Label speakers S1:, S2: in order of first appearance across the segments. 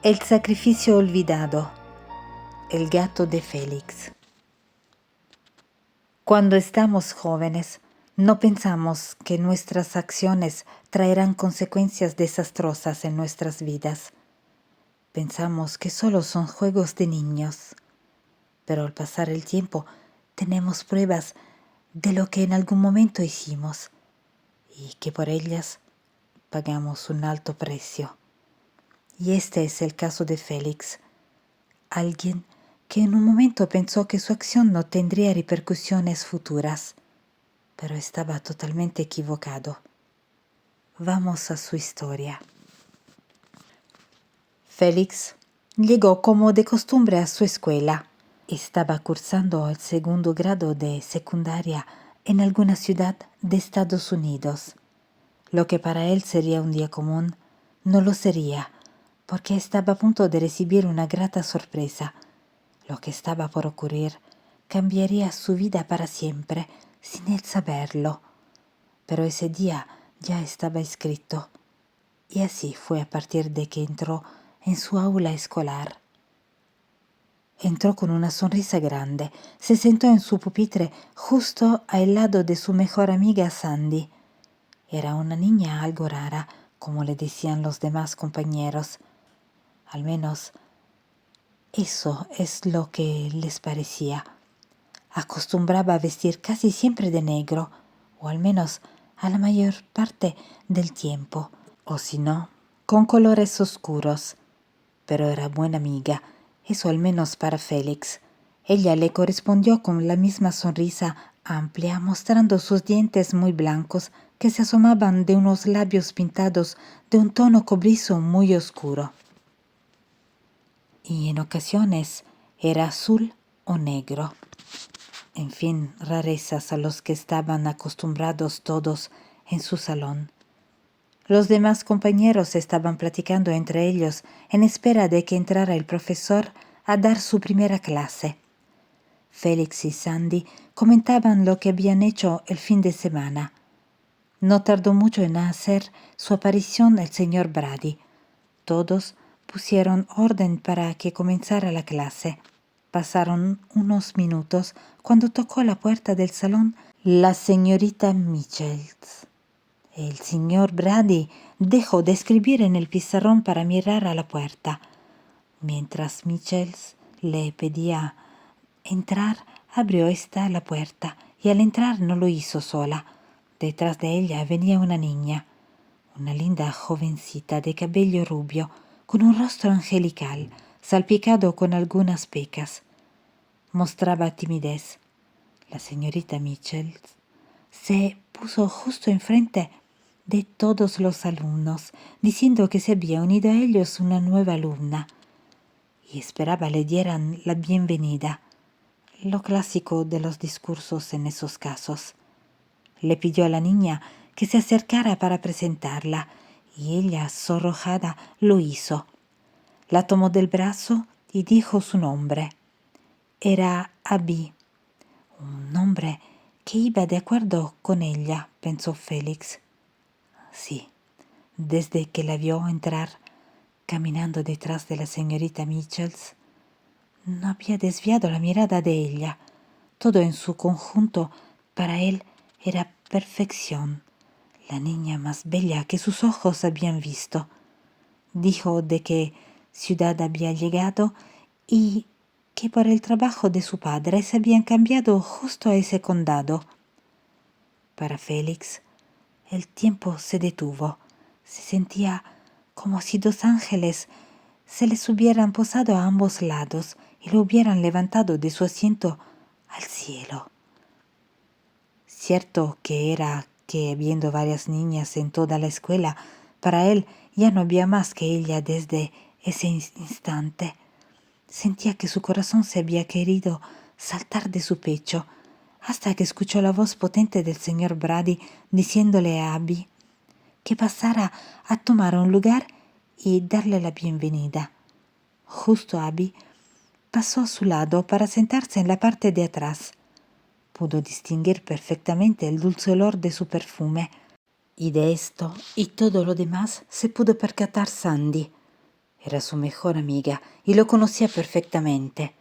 S1: El sacrificio olvidado. El gato de Félix. Cuando estamos jóvenes, no pensamos que nuestras acciones traerán consecuencias desastrosas en nuestras vidas. Pensamos que solo son juegos de niños. Pero al pasar el tiempo, tenemos pruebas de lo que en algún momento hicimos y que por ellas pagamos un alto precio. Y este es el caso de Félix, alguien que en un momento pensó que su acción no tendría repercusiones futuras, pero estaba totalmente equivocado. Vamos a su historia. Félix llegó como de costumbre a su escuela. Estaba cursando el segundo grado de secundaria en alguna ciudad de Estados Unidos. Lo que para él sería un día común, no lo sería, porque estaba a punto de recibir una grata sorpresa. Lo que estaba por ocurrir cambiaría su vida para siempre, sin él saberlo. Pero ese día ya estaba escrito, y así fue a partir de que entró en su aula escolar. Entró con una sonrisa grande, se sentó en su pupitre justo al lado de su mejor amiga Sandy. Era una niña algo rara, como le decían los demás compañeros. Al menos eso es lo que les parecía. Acostumbraba a vestir casi siempre de negro, o al menos a la mayor parte del tiempo, o si no, con colores oscuros. Pero era buena amiga, eso al menos para Félix. Ella le correspondió con la misma sonrisa amplia, mostrando sus dientes muy blancos que se asomaban de unos labios pintados de un tono cobrizo muy oscuro. Y en ocasiones era azul o negro. En fin, rarezas a los que estaban acostumbrados todos en su salón. Los demás compañeros estaban platicando entre ellos en espera de que entrara el profesor a dar su primera clase. Félix y Sandy comentaban lo que habían hecho el fin de semana. No tardó mucho en hacer su aparición el señor Brady. Todos pusieron orden para que comenzara la clase. Pasaron unos minutos cuando tocó la puerta del salón la señorita Michels. El señor Brady dejó de escribir en el pizarrón para mirar a la puerta. Mientras Michels le pedía entrar, abrió ésta la puerta y al entrar no lo hizo sola. Detrás de ella venía una niña, una linda jovencita de cabello rubio, con un rostro angelical, salpicado con algunas pecas. Mostraba timidez. La señorita Michels se puso justo enfrente de todos los alumnos, diciendo que se había unido a ellos una nueva alumna y esperaba le dieran la bienvenida, lo clásico de los discursos en esos casos. Le pidió a la niña que se acercara para presentarla y ella, sonrojada, lo hizo. La tomó del brazo y dijo su nombre. Era Abby, un nombre que iba de acuerdo con ella, pensó Félix. Sí, desde que la vio entrar caminando detrás de la señorita Michels, no había desviado la mirada de ella. Todo en su conjunto para él era perfección, la niña más bella que sus ojos habían visto. Dijo de qué ciudad había llegado y que por el trabajo de su padre se habían cambiado justo a ese condado. Para Félix, el tiempo se detuvo. Se sentía como si dos ángeles se les hubieran posado a ambos lados y lo hubieran levantado de su asiento al cielo. Cierto que era que, viendo varias niñas en toda la escuela, para él ya no había más que ella desde ese instante. Sentía que su corazón se había querido saltar de su pecho, hasta que escuchó la voz potente del señor Brady diciéndole a Abby que pasara a tomar un lugar y darle la bienvenida. Justo Abby pasó a su lado para sentarse en la parte de atrás. Pudo distinguir perfectamente el dulce olor de su perfume, y de esto y todo lo demás se pudo percatar Sandy. Era su mejor amiga y lo conocía perfectamente.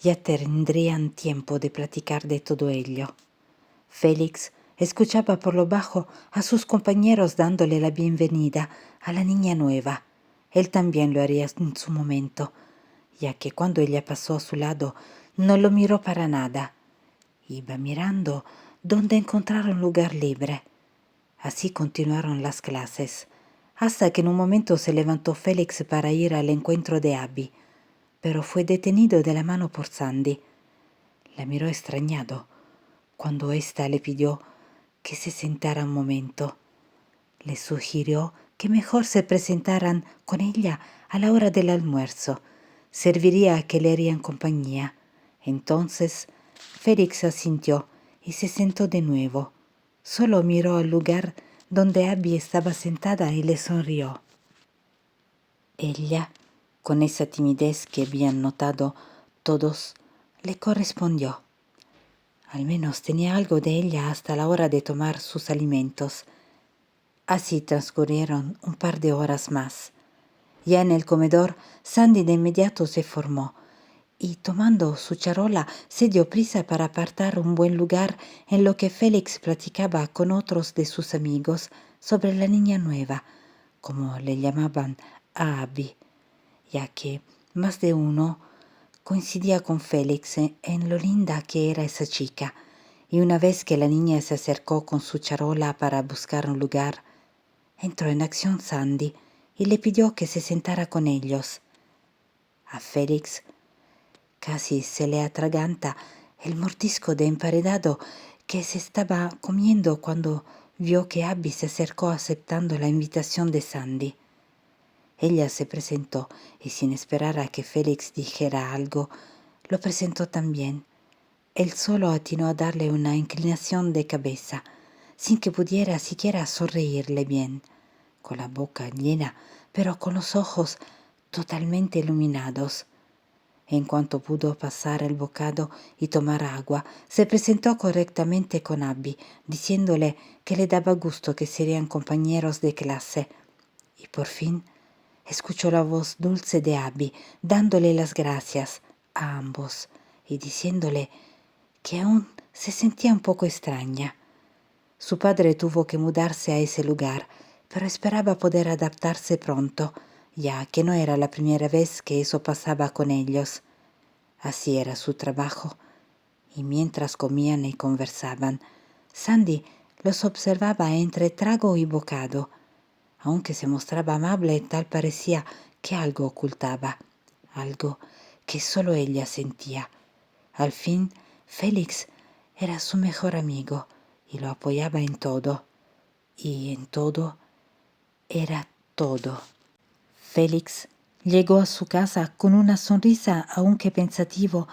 S1: Ya tendrían tiempo de platicar de todo ello. Félix escuchaba por lo bajo a sus compañeros dándole la bienvenida a la niña nueva. Él también lo haría en su momento, ya que cuando ella pasó a su lado no lo miró para nada. Iba mirando donde encontrar un lugar libre. Así continuaron las clases, hasta que en un momento se levantó Félix para ir al encuentro de Abby, pero fue detenido de la mano por Sandy. La miró extrañado cuando ésta le pidió que se sentara un momento. Le sugirió que mejor se presentaran con ella a la hora del almuerzo. Serviría a que le harían compañía. Entonces Félix asintió y se sentó de nuevo. Solo miró al lugar donde Abby estaba sentada y le sonrió. Ella, con esa timidez que habían notado todos, le correspondió. Al menos tenía algo de ella hasta la hora de tomar sus alimentos. Así transcurrieron un par de horas más. Ya en el comedor, Sandy de inmediato se formó y, tomando su charola, se dio prisa para apartar un buen lugar en lo que Félix platicaba con otros de sus amigos sobre la niña nueva, como le llamaban a Abby, ya que más de uno coincidía con Félix en lo linda que era esa chica, y una vez que la niña se acercó con su charola para buscar un lugar, entró en acción Sandy y le pidió que se sentara con ellos. A Félix casi se le atraganta el mordisco de emparedado que se estaba comiendo cuando vio que Abby se acercó aceptando la invitación de Sandy. Ella se presentó y sin esperar a que Félix dijera algo, lo presentó también. Él solo atinó a darle una inclinación de cabeza, sin que pudiera siquiera sonreírle bien, con la boca llena, pero con los ojos totalmente iluminados. En cuanto pudo pasar el bocado y tomar agua, se presentó correctamente con Abby, diciéndole que le daba gusto que serían compañeros de clase. Y por fin escuchó la voz dulce de Abby, dándole las gracias a ambos y diciéndole que aún se sentía un poco extraña. Su padre tuvo que mudarse a ese lugar, pero esperaba poder adaptarse pronto, ya que no era la primera vez que eso pasaba con ellos. Así era su trabajo, y mientras comían y conversaban, Sandy los observaba entre trago y bocado. Aunque se mostraba amable, tal parecía que algo ocultaba, algo que solo ella sentía. Al fin, Félix era su mejor amigo y lo apoyaba en todo. Y en todo era todo. Félix llegó a su casa con una sonrisa, aunque pensativo,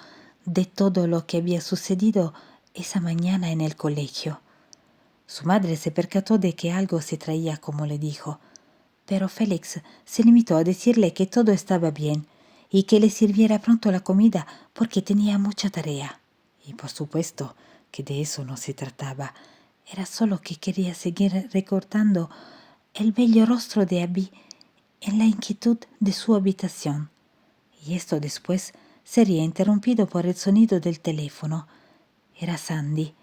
S1: de todo lo que había sucedido esa mañana en el colegio. Su madre se percató de que algo se traía como le dijo, pero Félix se limitó a decirle que todo estaba bien y que le sirviera pronto la comida porque tenía mucha tarea. Y por supuesto que de eso no se trataba. Era solo que quería seguir recordando el bello rostro de Abby en la inquietud de su habitación. Y esto después sería interrumpido por el sonido del teléfono. Era Sandy.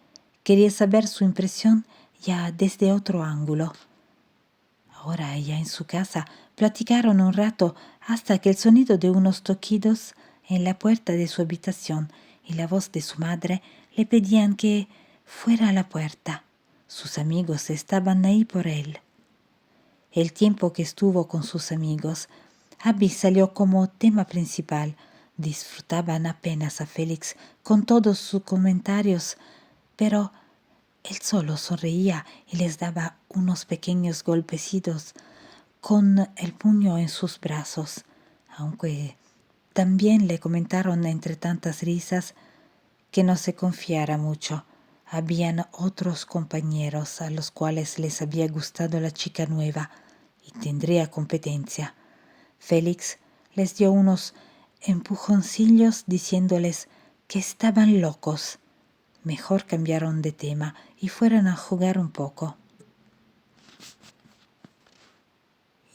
S1: Quería saber su impresión ya desde otro ángulo. Ahora ya en su casa platicaron un rato hasta que el sonido de unos toquidos en la puerta de su habitación y la voz de su madre le pedían que fuera a la puerta. Sus amigos estaban ahí por él. El tiempo que estuvo con sus amigos, Abby salió como tema principal. Disfrutaban apenas a Félix con todos sus comentarios, pero él solo sonreía y les daba unos pequeños golpecitos con el puño en sus brazos, aunque también le comentaron entre tantas risas que no se confiara mucho. Habían otros compañeros a los cuales les había gustado la chica nueva y tendría competencia. Félix les dio unos empujoncillos diciéndoles que estaban locos. Mejor cambiaron de tema y fueron a jugar un poco.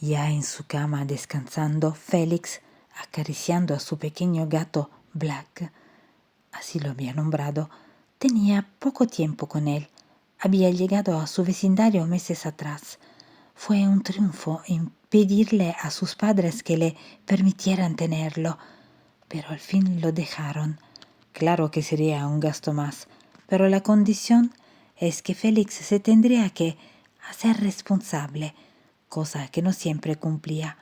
S1: Ya en su cama descansando, Félix, acariciando a su pequeño gato Black, así lo había nombrado, tenía poco tiempo con él. Había llegado a su vecindario meses atrás. Fue un triunfo impedirle a sus padres que le permitieran tenerlo, pero al fin lo dejaron. Claro que sería un gasto más, pero la condición es que Félix se tendría que hacer responsable, cosa que no siempre cumplía.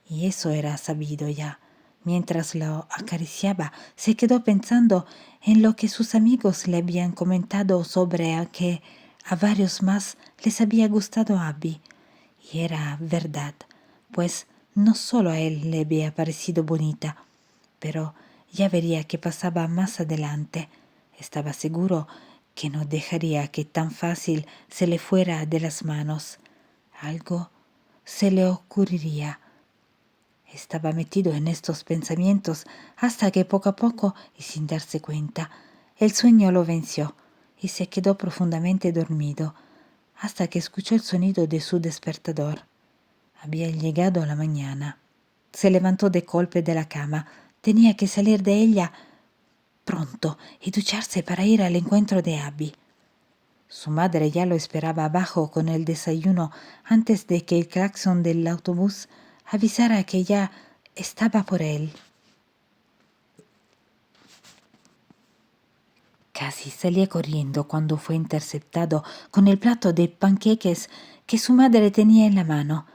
S1: Y eso era sabido ya. Mientras lo acariciaba, se quedó pensando en lo que sus amigos le habían comentado sobre que a varios más les había gustado Abby. Y era verdad, pues no solo a él le había parecido bonita, pero ya vería qué pasaba más adelante. Estaba seguro que no dejaría que tan fácil se le fuera de las manos. Algo se le ocurriría. Estaba metido en estos pensamientos hasta que poco a poco y sin darse cuenta, el sueño lo venció y se quedó profundamente dormido hasta que escuchó el sonido de su despertador. Había llegado la mañana. Se levantó de golpe de la cama. Tenía que salir de ella pronto y ducharse para ir al encuentro de Abby. Su madre ya lo esperaba abajo con el desayuno antes de que el claxon del autobús avisara que ya estaba por él. Casi salía corriendo cuando fue interceptado con el plato de panqueques que su madre tenía en la mano.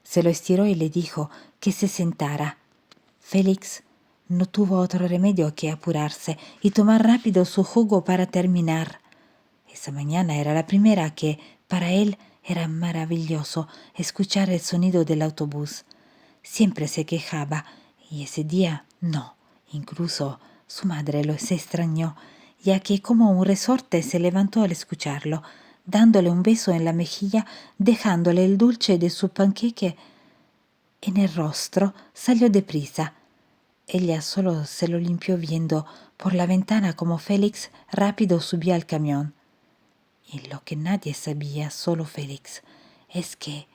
S1: Se lo estiró y le dijo que se sentara. Félix no tuvo otro remedio que apurarse y tomar rápido su jugo para terminar. Esa mañana era la primera que, para él, era maravilloso escuchar el sonido del autobús. Siempre se quejaba, y ese día no. Incluso su madre se extrañó, ya que como un resorte se levantó al escucharlo, dándole un beso en la mejilla, dejándole el dulce de su panqueque en el rostro, salió deprisa. Ella solo se lo limpió viendo por la ventana como Félix rápido subía al camión. Y lo que nadie sabía, solo Félix, es que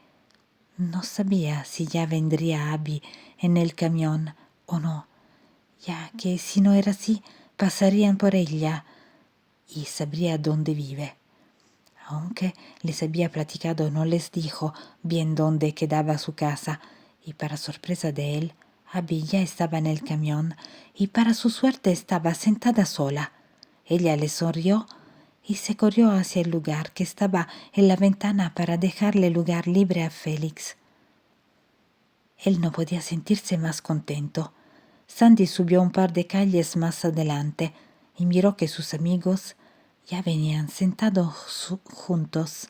S1: no sabía si ya vendría Abby en el camión o no, ya que si no era así, pasarían por ella y sabría dónde vive. Aunque les había platicado, no les dijo bien dónde quedaba su casa, y para sorpresa de él, Abby ya estaba en el camión y para su suerte estaba sentada sola. Ella le sonrió y se corrió hacia el lugar que estaba en la ventana para dejarle lugar libre a Félix. Él no podía sentirse más contento. Sandy subió un par de calles más adelante y miró que sus amigos ya venían sentados juntos.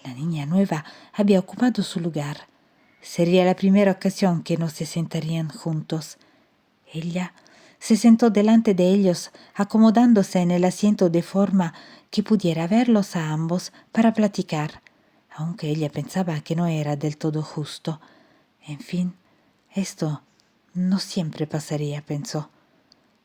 S1: La niña nueva había ocupado su lugar. Sería la primera ocasión que no se sentarían juntos. Ella se sentó delante de ellos, acomodándose en el asiento de forma que pudiera verlos a ambos para platicar, aunque ella pensaba que no era del todo justo. En fin, esto no siempre pasaría, pensó.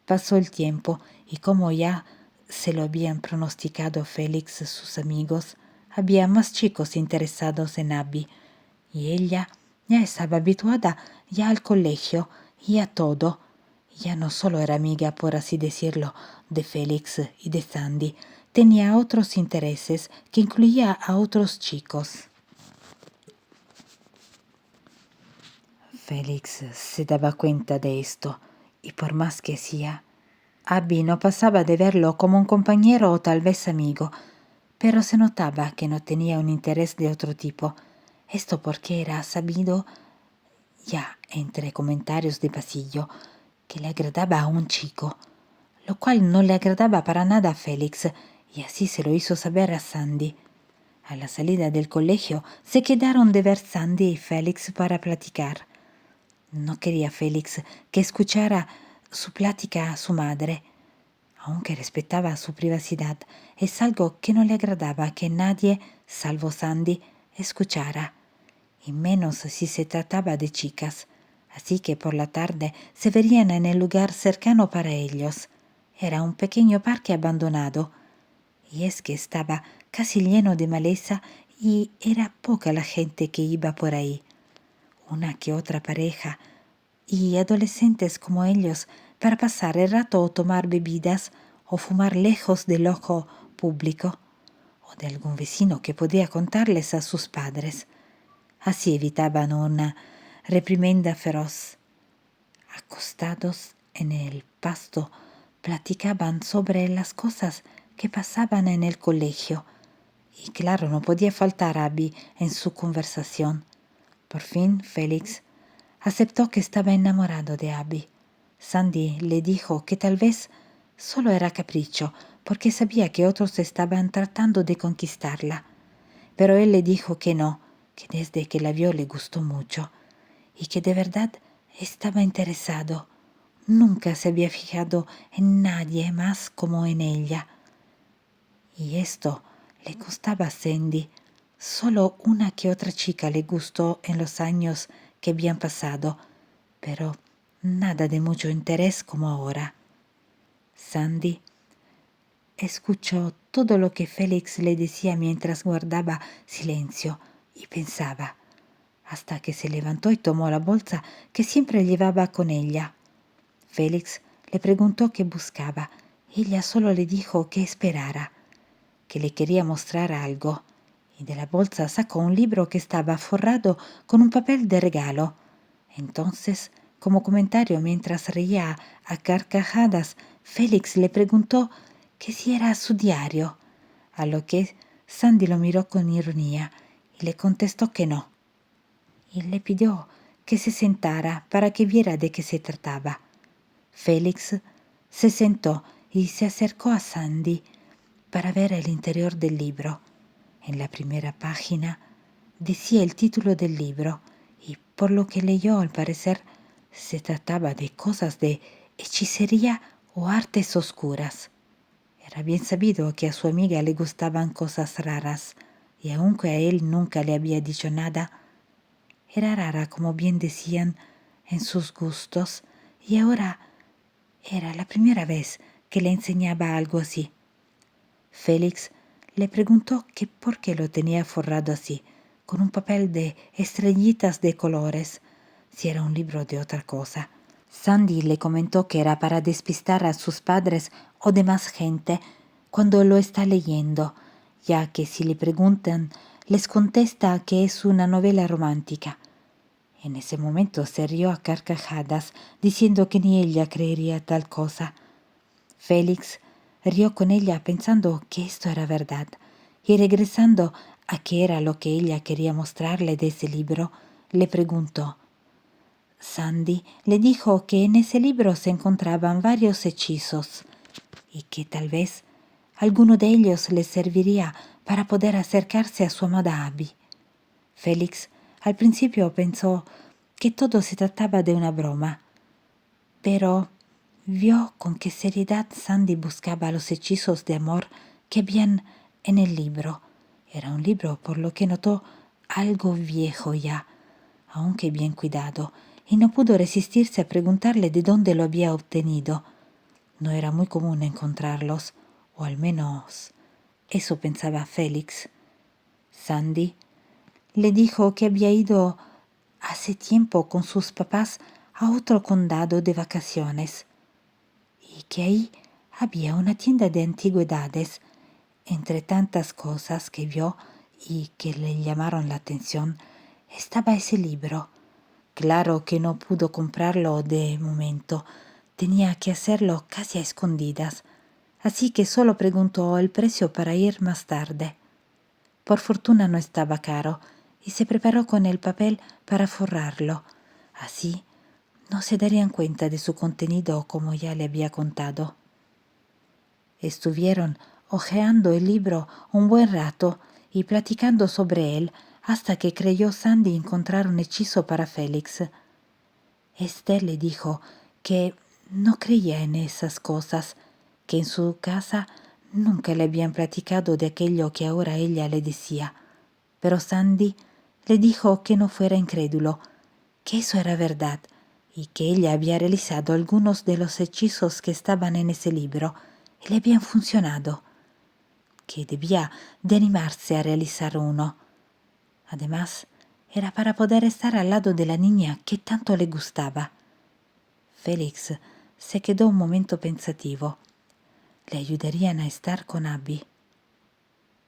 S1: Pasó el tiempo y como ya se lo habían pronosticado Félix sus amigos, había más chicos interesados en Abby, y ella ya estaba habituada ya al colegio y a todo. Ya no solo era amiga, por así decirlo, de Félix y de Sandy, tenía otros intereses que incluía a otros chicos. Félix se daba cuenta de esto, y por más que hacía, Abby no pasaba de verlo como un compañero o tal vez amigo, pero se notaba que no tenía un interés de otro tipo. Esto porque era sabido, ya entre comentarios de pasillo, que le agradaba a un chico, lo cual no le agradaba para nada a Félix, y así se lo hizo saber a Sandy. A la salida del colegio se quedaron de ver Sandy y Félix para platicar. No quería Félix que escuchara su plática a su madre. Aunque respetaba su privacidad, es algo que no le agradaba que nadie, salvo Sandy, escuchara, y menos si se trataba de chicas. Así que por la tarde se verían en el lugar cercano para ellos. Era un pequeño parque abandonado, y es que estaba casi lleno de maleza y era poca la gente que iba por ahí. una que otra pareja y adolescentes como ellos para pasar el rato o tomar bebidas o fumar lejos del ojo público o de algún vecino que podía contarles a sus padres. Así evitaban una reprimenda feroz. Acostados en el pasto, platicaban sobre las cosas que pasaban en el colegio. Y claro, no podía faltar Abby en su conversación. Por fin, Félix aceptó que estaba enamorado de Abby. Sandy le dijo que tal vez solo era capricho, porque sabía que otros estaban tratando de conquistarla. Pero él le dijo que no, que desde que la vio le gustó mucho y que de verdad estaba interesado. Nunca se había fijado en nadie más como en ella. Y esto le costaba a Sandy. Solo una que otra chica le gustó en los años que habían pasado, pero nada de mucho interés como ahora. Sandy escuchó todo lo que Félix le decía mientras guardaba silencio y pensaba, hasta que se levantó y tomó la bolsa que siempre llevaba con ella. Félix le preguntó qué buscaba. Ella solo le dijo que esperara, que le quería mostrar algo, y de la bolsa sacó un libro que estaba forrado con un papel de regalo. Entonces, como comentario mientras reía a carcajadas, Félix le preguntó que si era su diario, a lo que Sandy lo miró con ironía y le contestó que no. Y le pidió que se sentara para que viera de qué se trataba. Félix se sentó y se acercó a Sandy para ver el interior del libro. En la primera página decía el título del libro y por lo que leyó al parecer se trataba de cosas de hechicería o artes oscuras. Era bien sabido que a su amiga le gustaban cosas raras y aunque a él nunca le había dicho nada, era rara, como bien decían, en sus gustos y ahora era la primera vez que le enseñaba algo así. Félix le preguntó que por qué lo tenía forrado así, con un papel de estrellitas de colores, si era un libro de otra cosa. Sandy le comentó que era para despistar a sus padres o demás gente cuando lo está leyendo, ya que si le preguntan, les contesta que es una novela romántica. En ese momento se rió a carcajadas, diciendo que ni ella creería tal cosa. Félix rió con ella pensando que esto era verdad, y regresando a qué era lo que ella quería mostrarle de ese libro, le preguntó. Sandy le dijo que en ese libro se encontraban varios hechizos y que tal vez alguno de ellos le serviría para poder acercarse a su amada Abby. Félix al principio pensó que todo se trataba de una broma, pero vio con qué seriedad Sandy buscaba los hechizos de amor que habían en el libro. Era un libro por lo que notó algo viejo ya, aunque bien cuidado, y no pudo resistirse a preguntarle de dónde lo había obtenido. No era muy común encontrarlos, o al menos eso pensaba Félix. Sandy le dijo que había ido hace tiempo con sus papás a otro condado de vacaciones y que ahí había una tienda de antigüedades. Entre tantas cosas que vio y que le llamaron la atención estaba ese libro. Claro que no pudo comprarlo de momento, tenía que hacerlo casi a escondidas, así que solo preguntó el precio para ir más tarde. Por fortuna no estaba caro y se preparó con el papel para forrarlo. Así no se darían cuenta de su contenido como ya le había contado. Estuvieron hojeando el libro un buen rato y platicando sobre él hasta que creyó Sandy encontrar un hechizo para Félix. Este le dijo que no creía en esas cosas, que en su casa nunca le habían platicado de aquello que ahora ella le decía. Pero Sandy le dijo que no fuera incrédulo, que eso era verdad y que ella había realizado algunos de los hechizos que estaban en ese libro y le habían funcionado, que debía de animarse a realizar uno. Además, era para poder estar al lado de la niña que tanto le gustaba. Félix se quedó un momento pensativo. Le ayudarían a estar con Abby.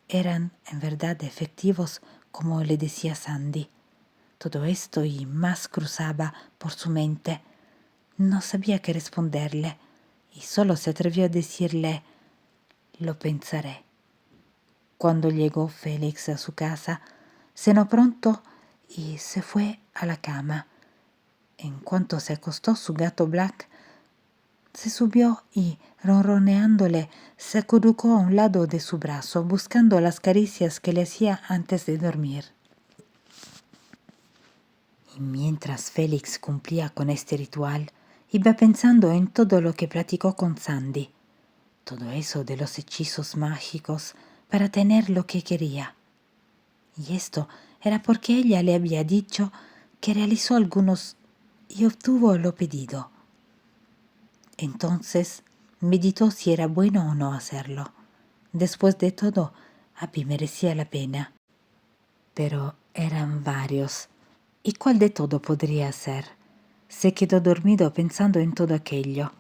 S1: Eran en verdad efectivos, como le decía Sandy. Todo esto y más cruzaba por su mente. No sabía qué responderle y solo se atrevió a decirle: lo pensaré. Cuando llegó Félix a su casa, cenó pronto y se fue a la cama. En cuanto se acostó, su gato Black se subió y, ronroneándole, se acurrucó a un lado de su brazo, buscando las caricias que le hacía antes de dormir. Y mientras Félix cumplía con este ritual, iba pensando en todo lo que platicó con Sandy. Todo eso de los hechizos mágicos para tener lo que quería. Y esto era porque ella le había dicho que realizó algunos y obtuvo lo pedido. Entonces meditó si era bueno o no hacerlo. Después de todo, Abby merecía la pena. Pero eran varios. ¿Y cuál de todo podría ser? Se quedó dormido pensando en todo aquello.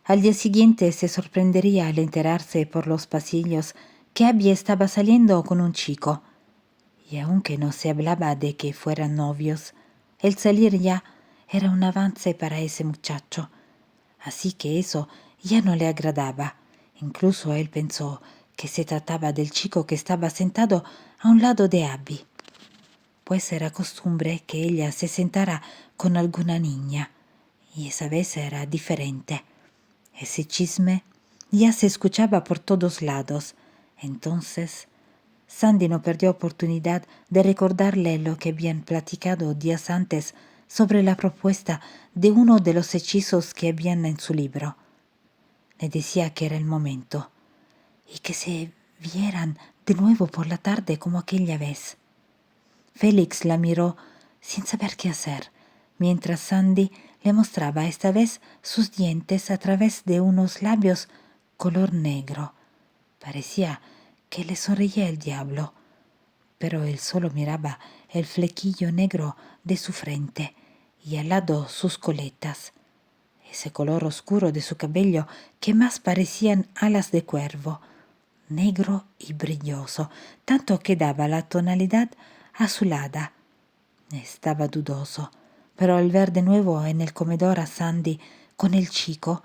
S1: Al día siguiente se sorprendería al enterarse por los pasillos que Abby estaba saliendo con un chico. Y aunque no se hablaba de que fueran novios, el salir ya era un avance para ese muchacho. Así que eso ya no le agradaba. Incluso él pensó que se trataba del chico que estaba sentado a un lado de Abby, pues era costumbre que ella se sentara con alguna niña, y esa vez era diferente. Ese chisme ya se escuchaba por todos lados. Entonces Sandy no perdió oportunidad de recordarle lo que habían platicado días antes sobre la propuesta de uno de los hechizos que habían en su libro. Le decía que era el momento y que se vieran de nuevo por la tarde como aquella vez. Félix la miró sin saber qué hacer, mientras Sandy le mostraba esta vez sus dientes a través de unos labios color negro. Parecía que le sonreía el diablo, pero él solo miraba el flequillo negro de su frente y al lado sus coletas, ese color oscuro de su cabello que más parecían alas de cuervo, negro y brilloso, tanto que daba la tonalidad azulada. Estaba dudoso, pero al ver de nuevo en el comedor a Sandy con el chico,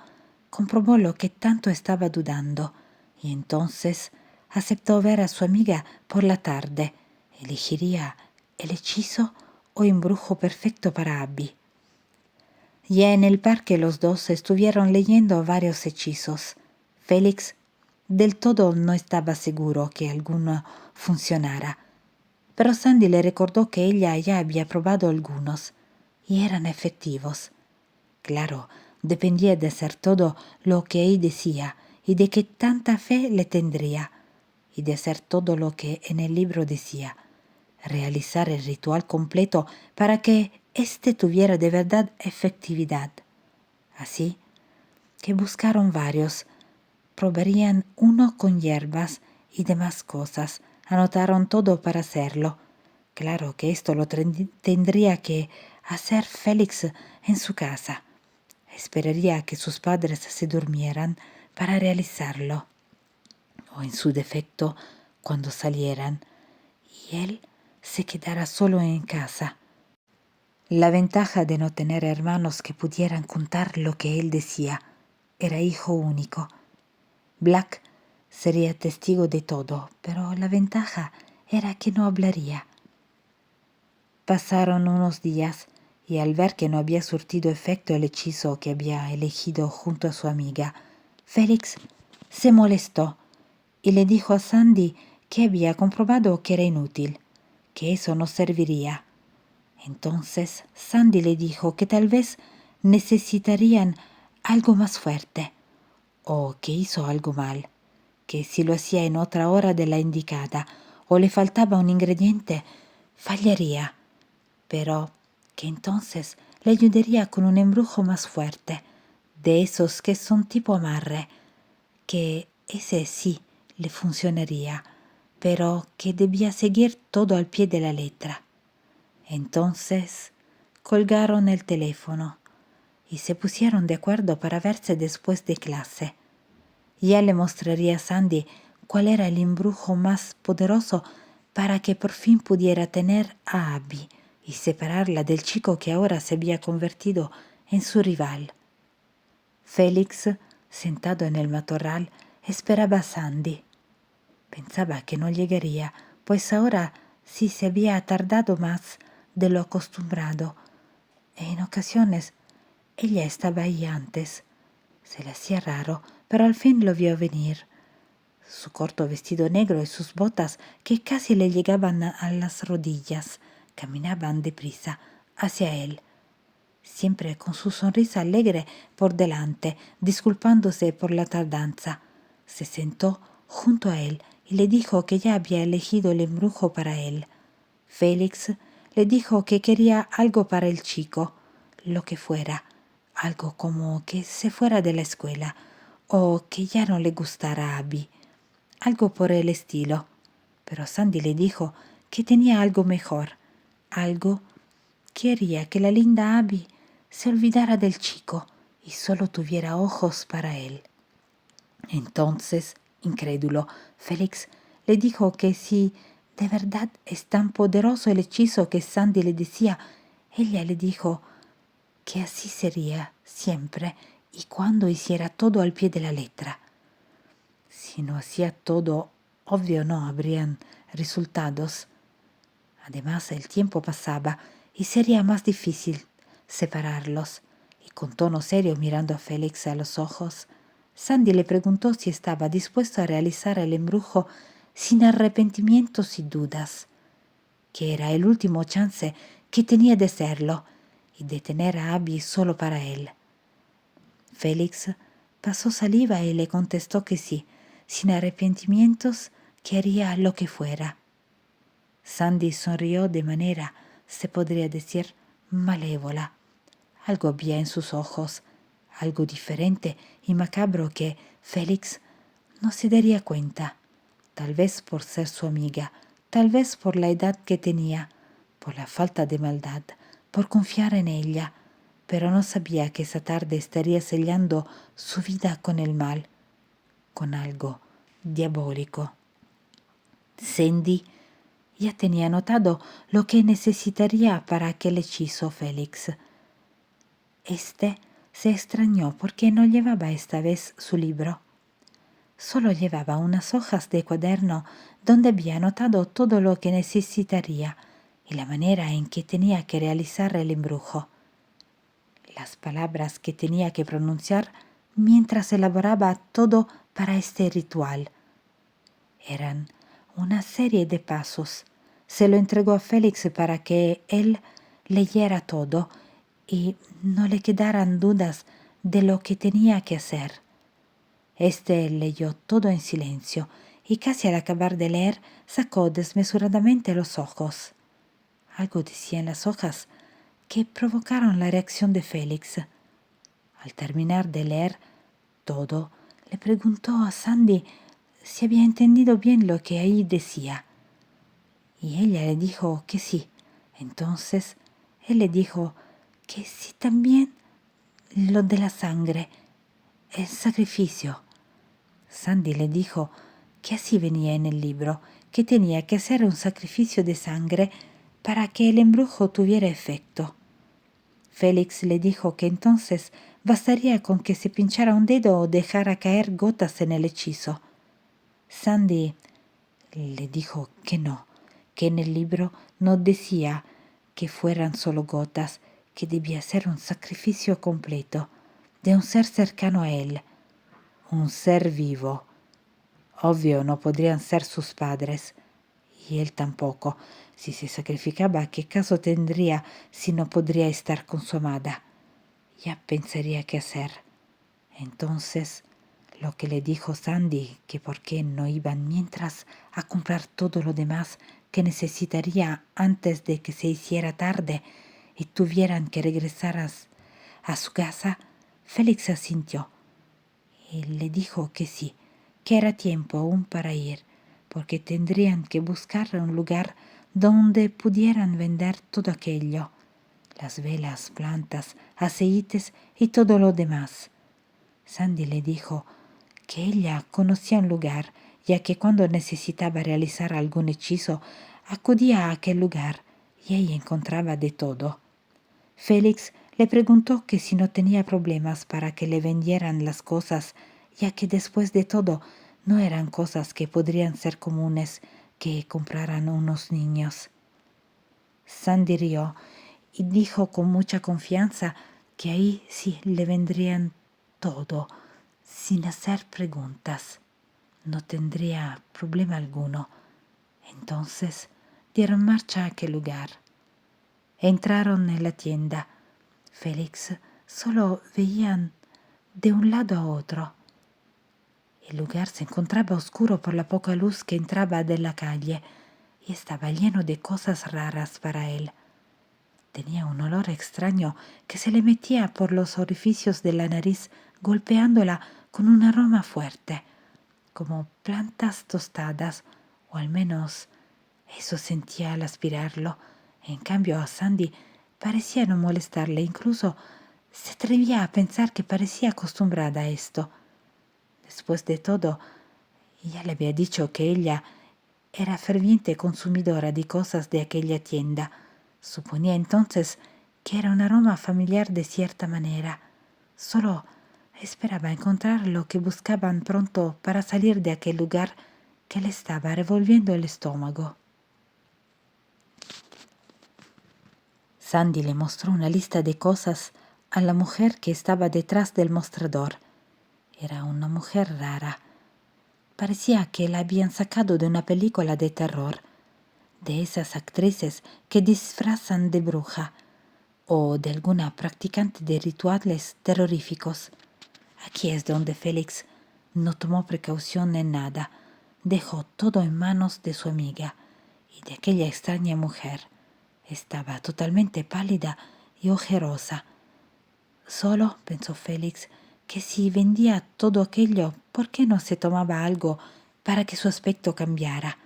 S1: comprobó lo que tanto estaba dudando, y entonces aceptó ver a su amiga por la tarde. Elegiría el hechizo o embrujo perfecto para Abby. Ya en el parque los dos estuvieron leyendo varios hechizos. Félix del todo no estaba seguro que alguno funcionara, pero Sandy le recordó que ella ya había probado algunos y eran efectivos. Claro, dependía de hacer todo lo que él decía y de que tanta fe le tendría, y de hacer todo lo que en el libro decía, realizar el ritual completo para que éste tuviera de verdad efectividad. Así que buscaron varios, probarían uno con hierbas y demás cosas, anotaron todo para hacerlo. Claro que esto lo tendría que hacer Félix en su casa. Esperaría a que sus padres se durmieran para realizarlo, o en su defecto, cuando salieran, y él se quedara solo en casa. La ventaja de no tener hermanos que pudieran contar lo que él decía: era hijo único. Black sería testigo de todo, pero la ventaja era que no hablaría. Pasaron unos días y al ver que no había surtido efecto el hechizo que había elegido junto a su amiga, Félix se molestó y le dijo a Sandy que había comprobado que era inútil, que eso no serviría. Entonces Sandy le dijo que tal vez necesitarían algo más fuerte, o que hizo algo mal, que si lo hacía en otra hora de la indicada o le faltaba un ingrediente, fallaría, pero que entonces le ayudaría con un embrujo más fuerte, de esos que son tipo amarre, que ese sí le funcionaría, pero que debía seguir todo al pie de la letra. Entonces colgaron el teléfono y se pusieron de acuerdo para verse después de clase. Ya le mostraría a Sandy cuál era el embrujo más poderoso para que por fin pudiera tener a Abby y separarla del chico que ahora se había convertido en su rival. Félix, sentado en el matorral, esperaba a Sandy. Pensaba que no llegaría, pues ahora sí se había tardado más de lo acostumbrado. En ocasiones ella estaba ahí antes. Se le hacía raro, pero al fin lo vio venir. Su corto vestido negro y sus botas, que casi le llegaban a las rodillas, caminaban deprisa hacia él, siempre con su sonrisa alegre por delante, disculpándose por la tardanza. Se sentó junto a él y le dijo que ya había elegido el embrujo para él. Félix le dijo que quería algo para el chico, lo que fuera, algo como que se fuera de la escuela o que ya no le gustara a Abby, algo por el estilo. Pero Sandy le dijo que tenía algo mejor, algo que haría que la linda Abby se olvidara del chico y solo tuviera ojos para él. Entonces, incrédulo, Félix le dijo que si de verdad es tan poderoso el hechizo que Sandy le decía, ella le dijo que así sería siempre y cuando hiciera todo al pie de la letra. Si no hacía todo, obvio no habrían resultados. Además, el tiempo pasaba y sería más difícil separarlos. Y con tono serio, mirando a Félix a los ojos, Sandy le preguntó si estaba dispuesto a realizar el embrujo sin arrepentimientos y dudas, que era el último chance que tenía de hacerlo y de tener a Abby solo para él. Félix pasó saliva y le contestó que sí, sin arrepentimientos, que haría lo que fuera. Sandy sonrió de manera, se podría decir, malévola. Algo había en sus ojos, algo diferente y macabro que Félix no se daría cuenta, tal vez por ser su amiga, tal vez por la edad que tenía, por la falta de maldad, por confiar en ella, pero no sabía que esa tarde estaría sellando su vida con el mal, con algo diabólico. Sandy ya tenía notado lo que necesitaría para aquel hechizo Félix. Este se extrañó porque no llevaba esta vez su libro. Solo llevaba unas hojas de cuaderno donde había anotado todo lo que necesitaría y la manera en que tenía que realizar el embrujo. Las palabras que tenía que pronunciar mientras elaboraba todo para este ritual. Eran una serie de pasos. Se lo entregó a Félix para que él leyera todo y no le quedaran dudas de lo que tenía que hacer. Este leyó todo en silencio y casi al acabar de leer sacó desmesuradamente los ojos. Algo decía en las hojas que provocaron la reacción de Félix. Al terminar de leer todo, le preguntó a Sandy si había entendido bien lo que ahí decía. Y ella le dijo que sí. Entonces él le dijo que sí también lo de la sangre, el sacrificio. Sandy le dijo que así venía en el libro, que tenía que hacer un sacrificio de sangre para que el embrujo tuviera efecto. Félix le dijo que entonces bastaría con que se pinchara un dedo o dejara caer gotas en el hechizo. Sandy le dijo que no, que en el libro no decía que fueran solo gotas, que debía ser un sacrificio completo, de un ser cercano a él, un ser vivo. Obvio no podrían ser sus padres, y él tampoco. Si se sacrificaba, ¿qué caso tendría si no podría estar con su amada? Ya pensaría qué hacer. Entonces, lo que le dijo Sandy, que por qué no iban mientras a comprar todo lo demás que necesitaría antes de que se hiciera tarde y tuvieran que regresar a su casa, Félix asintió y le dijo que sí, que era tiempo aún para ir, porque tendrían que buscar un lugar donde pudieran vender todo aquello, las velas, plantas, aceites y todo lo demás. Sandy le dijo que ella conocía un lugar, ya que cuando necesitaba realizar algún hechizo, acudía a aquel lugar y ahí encontraba de todo. Félix le preguntó que si no tenía problemas para que le vendieran las cosas, ya que después de todo no eran cosas que podrían ser comunes que compraran unos niños. Sandy rió y dijo con mucha confianza que ahí sí le vendrían todo, sin hacer preguntas. No tendría problema alguno. Entonces dieron marcha a aquel lugar. Entraron en la tienda. Félix solo veían de un lado a otro. El lugar se encontraba oscuro por la poca luz que entraba de la calle y estaba lleno de cosas raras para él. Tenía un olor extraño que se le metía por los orificios de la nariz, golpeándola con un aroma fuerte, como plantas tostadas, o al menos eso sentía al aspirarlo. En cambio, a Sandy parecía no molestarle, incluso se atrevía a pensar que parecía acostumbrada a esto. Después de todo, ya le había dicho que ella era ferviente consumidora de cosas de aquella tienda. Suponía entonces que era un aroma familiar de cierta manera. Solo esperaba encontrar lo que buscaban pronto para salir de aquel lugar que le estaba revolviendo el estómago. Sandy le mostró una lista de cosas a la mujer que estaba detrás del mostrador. Era una mujer rara. Parecía que la habían sacado de una película de terror, de esas actrices que disfrazan de bruja o de alguna practicante de rituales terroríficos. Aquí es donde Félix no tomó precaución en nada. Dejó todo en manos de su amiga y de aquella extraña mujer. Estaba totalmente pálida y ojerosa. Solo, pensó Félix, que si vendía todo aquello, ¿por qué no se tomaba algo para que su aspecto cambiara?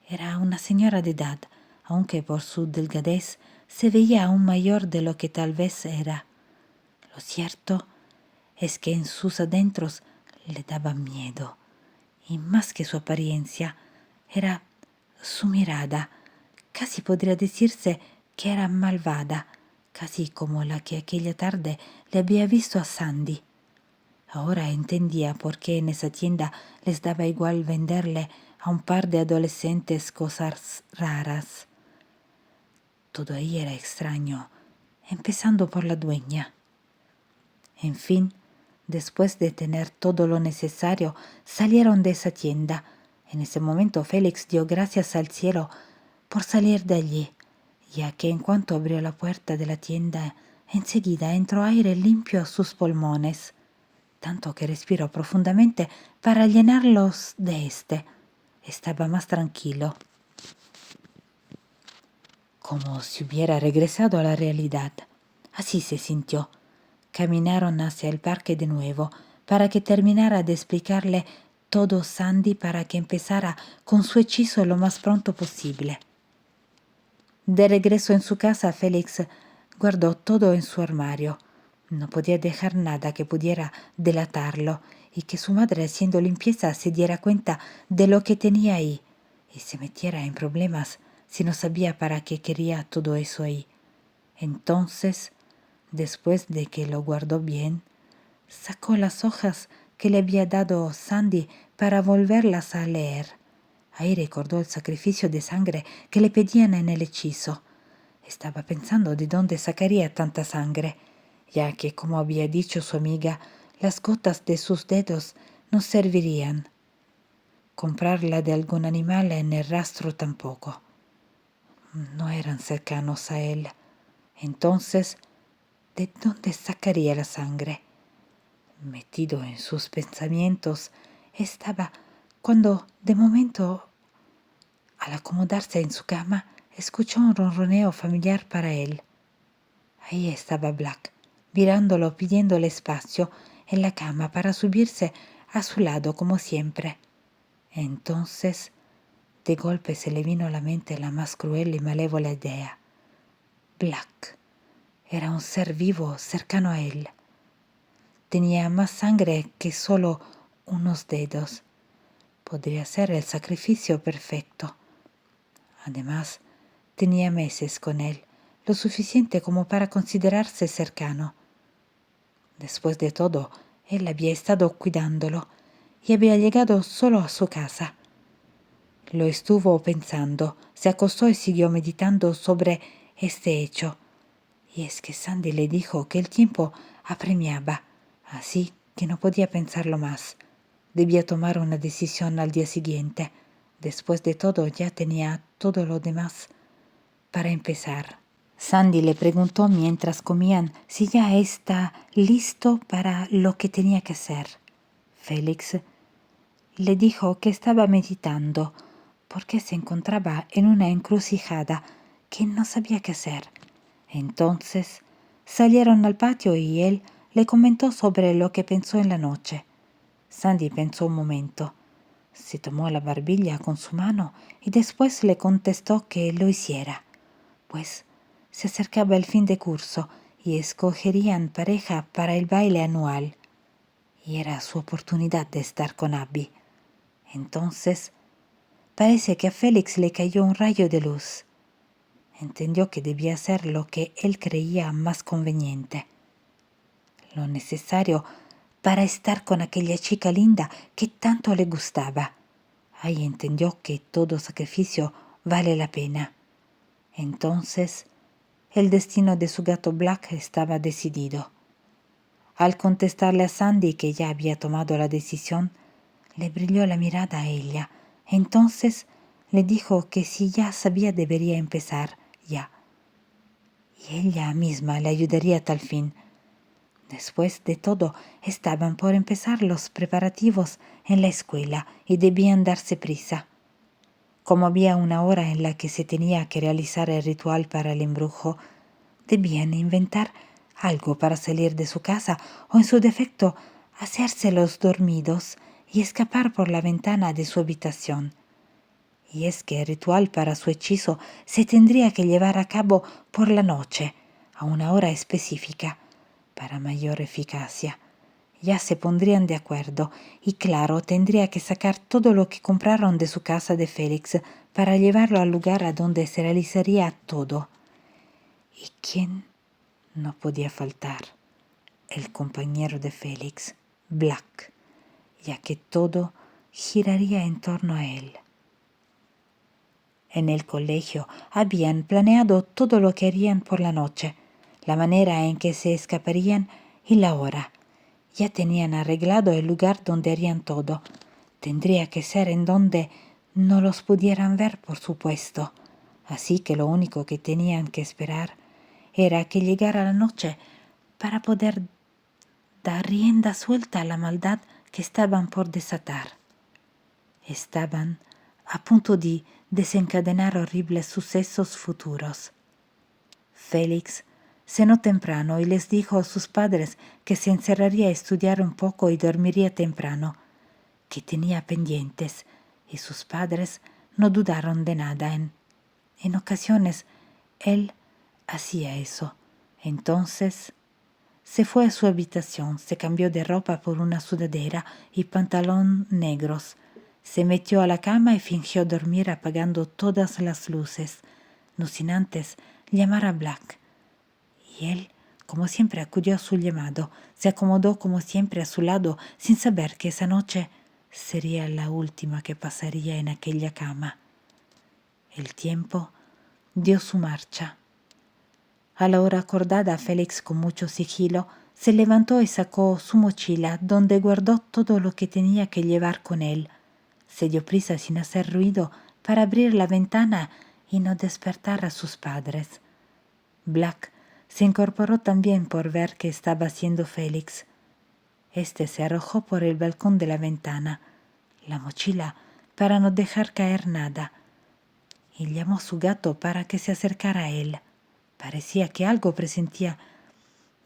S1: Era una señora de edad, aunque por su delgadez se veía aún mayor de lo que tal vez era. Lo cierto es que en sus adentros le daba miedo, y más que su apariencia, era su mirada. Casi podría decirse que era malvada, casi como la que aquella tarde le había visto a Sandy. Ahora entendía por qué en esa tienda les daba igual venderle a un par de adolescentes cosas raras. Todo ahí era extraño, empezando por la dueña. En fin, después de tener todo lo necesario, salieron de esa tienda. En ese momento Félix dio gracias al cielo por salir de allí, ya que en cuanto abrió la puerta de la tienda, enseguida entró aire limpio a sus pulmones, tanto que respiró profundamente para llenarlos de éste. Estaba más tranquilo, como si hubiera regresado a la realidad. Así se sintió. Caminaron hacia el parque de nuevo para que terminara de explicarle todo Sandy para que empezara con su hechizo lo más pronto posible. De regreso en su casa, Félix guardó todo en su armario. No podía dejar nada que pudiera delatarlo y que su madre, haciendo limpieza, se diera cuenta de lo que tenía ahí y se metiera en problemas si no sabía para qué quería todo eso ahí. Entonces, después de que lo guardó bien, sacó las hojas que le había dado Sandy para volverlas a leer. Ahí recordó el sacrificio de sangre que le pedían en el hechizo. Estaba pensando de dónde sacaría tanta sangre, ya que, como había dicho su amiga, las gotas de sus dedos no servirían. Comprarla de algún animal en el rastro tampoco. No eran cercanos a él. Entonces, ¿de dónde sacaría la sangre? Metido en sus pensamientos estaba cuando, de momento, al acomodarse en su cama, escuchó un ronroneo familiar para él. Ahí estaba Black, mirándolo, pidiéndole espacio en la cama para subirse a su lado como siempre. Entonces, De golpe se le vino a la mente la más cruel y malévola idea. Black era un ser vivo cercano a él. Tenía más sangre que solo unos dedos. Podría ser el sacrificio perfecto. Además, tenía meses con él, lo suficiente como para considerarse cercano. Después de todo, él había estado cuidándolo y había llegado solo a su casa. Lo estuvo pensando, se acostó y siguió meditando sobre este hecho. Y es que Sandy le dijo que el tiempo apremiaba, así que no podía pensarlo más. Debía tomar una decisión al día siguiente. Después de todo, ya tenía todo lo demás. Para empezar, Sandy le preguntó mientras comían si ya está listo para lo que tenía que hacer. Félix le dijo que estaba meditando porque se encontraba en una encrucijada que no sabía qué hacer. Entonces salieron al patio y él le comentó sobre lo que pensó en la noche. Sandy pensó un momento. Se tomó la barbilla con su mano y después le contestó que lo hiciera, pues se acercaba el fin de curso y escogerían pareja para el baile anual. Y era su oportunidad de estar con Abby. Entonces, parece que a Félix le cayó un rayo de luz. Entendió que debía hacer lo que él creía más conveniente, lo necesario para estar con aquella chica linda que tanto le gustaba. Ahí entendió que todo sacrificio vale la pena. Entonces, el destino de su gato Black estaba decidido. Al contestarle a Sandy que ya había tomado la decisión, le brilló la mirada a ella. Entonces le dijo que si ya sabía debería empezar ya. Y ella misma le ayudaría a tal fin. Después de todo, estaban por empezar los preparativos en la escuela y debían darse prisa. Como había una hora en la que se tenía que realizar el ritual para el embrujo, debían inventar algo para salir de su casa o, en su defecto, hacérselos dormidos y escapar por la ventana de su habitación. Y es que el ritual para su hechizo se tendría que llevar a cabo por la noche, a una hora específica, para mayor eficacia. Ya se pondrían de acuerdo y claro, tendría que sacar todo lo que compraron de su casa de Félix para llevarlo al lugar a donde se realizaría todo. ¿Y quién no podía faltar? El compañero de Félix, Black, ya que todo giraría en torno a él. En el colegio habían planeado todo lo que harían por la noche, la manera en que se escaparían y la hora. Ya tenían arreglado el lugar donde harían todo. Tendría que ser en donde no los pudieran ver, por supuesto. Así que lo único que tenían que esperar era que llegara la noche para poder dar rienda suelta a la maldad que estaban por desatar. Estaban a punto de desencadenar horribles sucesos futuros. Félix cenó temprano y les dijo a sus padres que se encerraría a estudiar un poco y dormiría temprano, que tenía pendientes, y sus padres no dudaron de nada. En ocasiones él hacía eso. Entonces se fue a su habitación, se cambió de ropa por una sudadera y pantalón negros, se metió a la cama y fingió dormir apagando todas las luces, no sin antes llamar a Black. Y él, como siempre, acudió a su llamado, se acomodó como siempre a su lado, sin saber que esa noche sería la última que pasaría en aquella cama. El tiempo dio su marcha. A la hora acordada, Félix, con mucho sigilo, se levantó y sacó su mochila, donde guardó todo lo que tenía que llevar con él. Se dio prisa sin hacer ruido para abrir la ventana y no despertar a sus padres. Black se incorporó también por ver qué estaba haciendo Félix. Este se arrojó por el balcón de la ventana, la mochila para no dejar caer nada, y llamó a su gato para que se acercara a él. Parecía que algo presentía,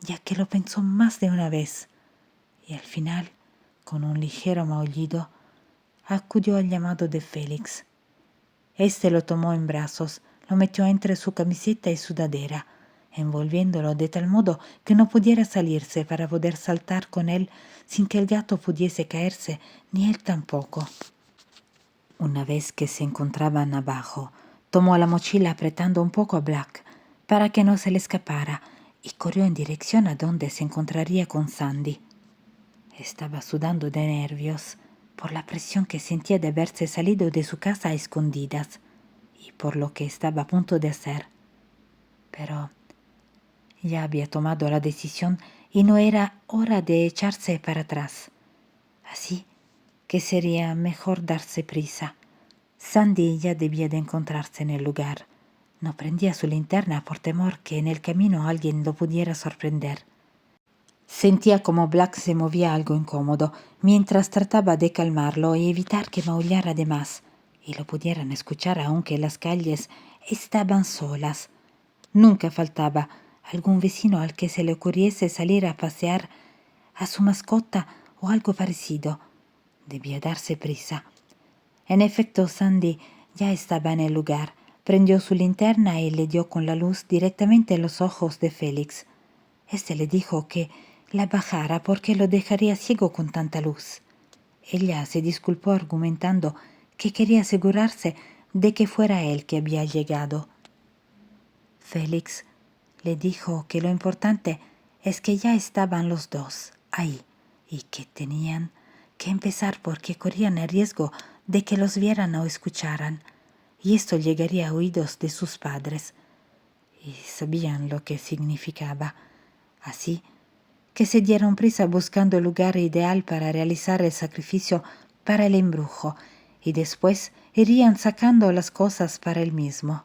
S1: ya que lo pensó más de una vez, y al final, con un ligero maullido, acudió al llamado de Félix. Este lo tomó en brazos, lo metió entre su camiseta y sudadera, envolviéndolo de tal modo que no pudiera salirse para poder saltar con él sin que el gato pudiese caerse, ni él tampoco. Una vez que se encontraban abajo, tomó la mochila apretando un poco a Black para que no se le escapara y corrió en dirección a donde se encontraría con Sandy. Estaba sudando de nervios por la presión que sentía de haberse salido de su casa a escondidas y por lo que estaba a punto de hacer. Pero ya había tomado la decisión y no era hora de echarse para atrás. Así que sería mejor darse prisa. Sandy ya debía de encontrarse en el lugar. No prendía su linterna por temor que en el camino alguien lo pudiera sorprender. Sentía como Black se movía algo incómodo, mientras trataba de calmarlo y evitar que maullara de más, y lo pudieran escuchar aunque las calles estaban solas. Nunca faltaba algún vecino al que se le ocurriese salir a pasear a su mascota o algo parecido. Debía darse prisa. En efecto, Sandy ya estaba en el lugar. Prendió su linterna y le dio con la luz directamente en los ojos de Félix. Este le dijo que la bajara porque lo dejaría ciego con tanta luz. Ella se disculpó argumentando que quería asegurarse de que fuera él que había llegado. Félix le dijo que lo importante es que ya estaban los dos ahí y que tenían que empezar porque corrían el riesgo de que los vieran o escucharan, y esto llegaría a oídos de sus padres, y sabían lo que significaba. Así que se dieron prisa buscando el lugar ideal para realizar el sacrificio para el embrujo, y después irían sacando las cosas para él mismo.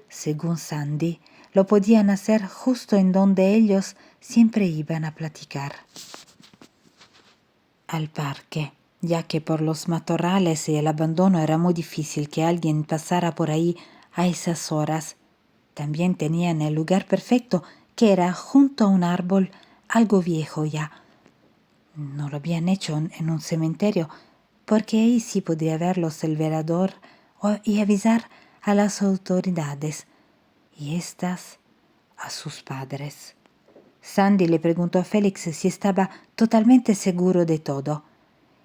S1: Según Sandy, lo podían hacer justo en donde ellos siempre iban a platicar. Al parque, ya que por los matorrales y el abandono era muy difícil que alguien pasara por ahí a esas horas. También tenían el lugar perfecto, que era junto a un árbol algo viejo ya. No lo habían hecho en un cementerio, porque ahí sí podría verlos el velador y avisar a las autoridades, y éstas a sus padres. Sandy le preguntó a Félix si estaba totalmente seguro de todo.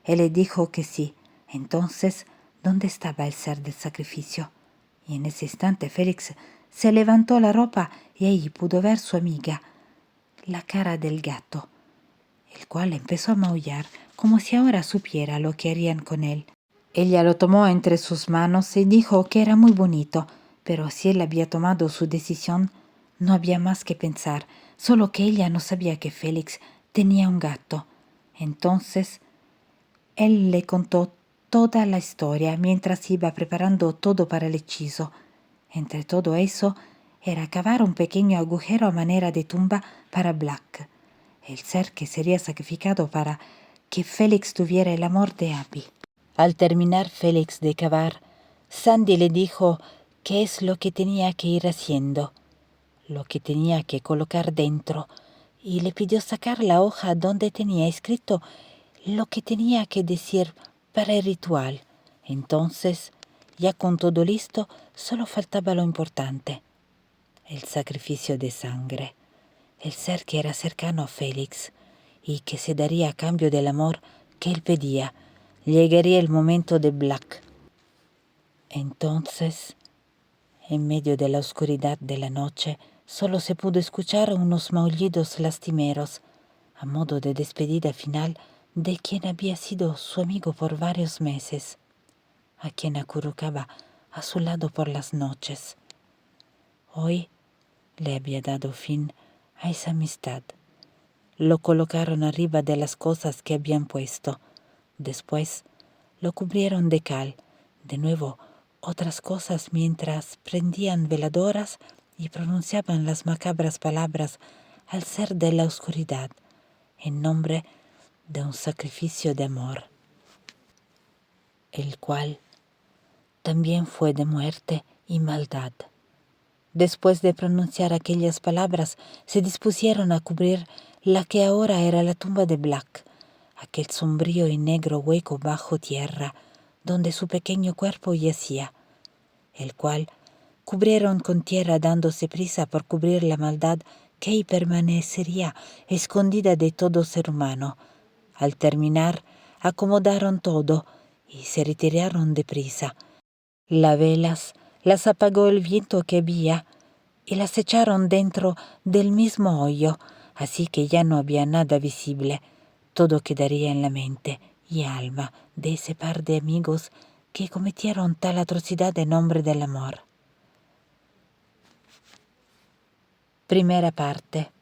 S1: Él le dijo que sí. Entonces, ¿dónde estaba el ser del sacrificio? Y en ese instante Félix se levantó la ropa y ahí pudo ver su amiga, la cara del gato, el cual empezó a maullar como si ahora supiera lo que harían con él. Ella lo tomó entre sus manos y dijo que era muy bonito, pero si él había tomado su decisión, no había más que pensar, solo que ella no sabía que Félix tenía un gato. Entonces, él le contó toda la historia mientras iba preparando todo para el hechizo. Entre todo eso, era cavar un pequeño agujero a manera de tumba para Black, el ser que sería sacrificado para que Félix tuviera el amor de Abby. Al terminar Félix de cavar, Sandy le dijo qué es lo que tenía que ir haciendo, lo que tenía que colocar dentro, y le pidió sacar la hoja donde tenía escrito lo que tenía que decir para el ritual. Entonces, ya con todo listo, solo faltaba lo importante, el sacrificio de sangre, el ser que era cercano a Félix y que se daría a cambio del amor que él pedía. Llegaría el momento de Black. Entonces, en medio de la oscuridad de la noche, solo se pudo escuchar unos maullidos lastimeros, a modo de despedida final de quien había sido su amigo por varios meses, a quien acurrucaba a su lado por las noches. Hoy le había dado fin a esa amistad. Lo colocaron arriba de las cosas que habían puesto. Después lo cubrieron de cal, de nuevo otras cosas mientras prendían veladoras y pronunciaban las macabras palabras al ser de la oscuridad, en nombre de un sacrificio de amor, el cual también fue de muerte y maldad. Después de pronunciar aquellas palabras, se dispusieron a cubrir la que ahora era la tumba de Black, aquel sombrío y negro hueco bajo tierra, donde su pequeño cuerpo yacía, el cual cubrieron con tierra dándose prisa por cubrir la maldad que ahí permanecería escondida de todo ser humano. Al terminar, acomodaron todo y se retiraron deprisa. Las velas las apagó el viento que había y las echaron dentro del mismo hoyo, así que ya no había nada visible. Todo quedaría en la mente y alma de ese par de amigos que cometieron tal atrocidad en nombre del amor. Primera parte.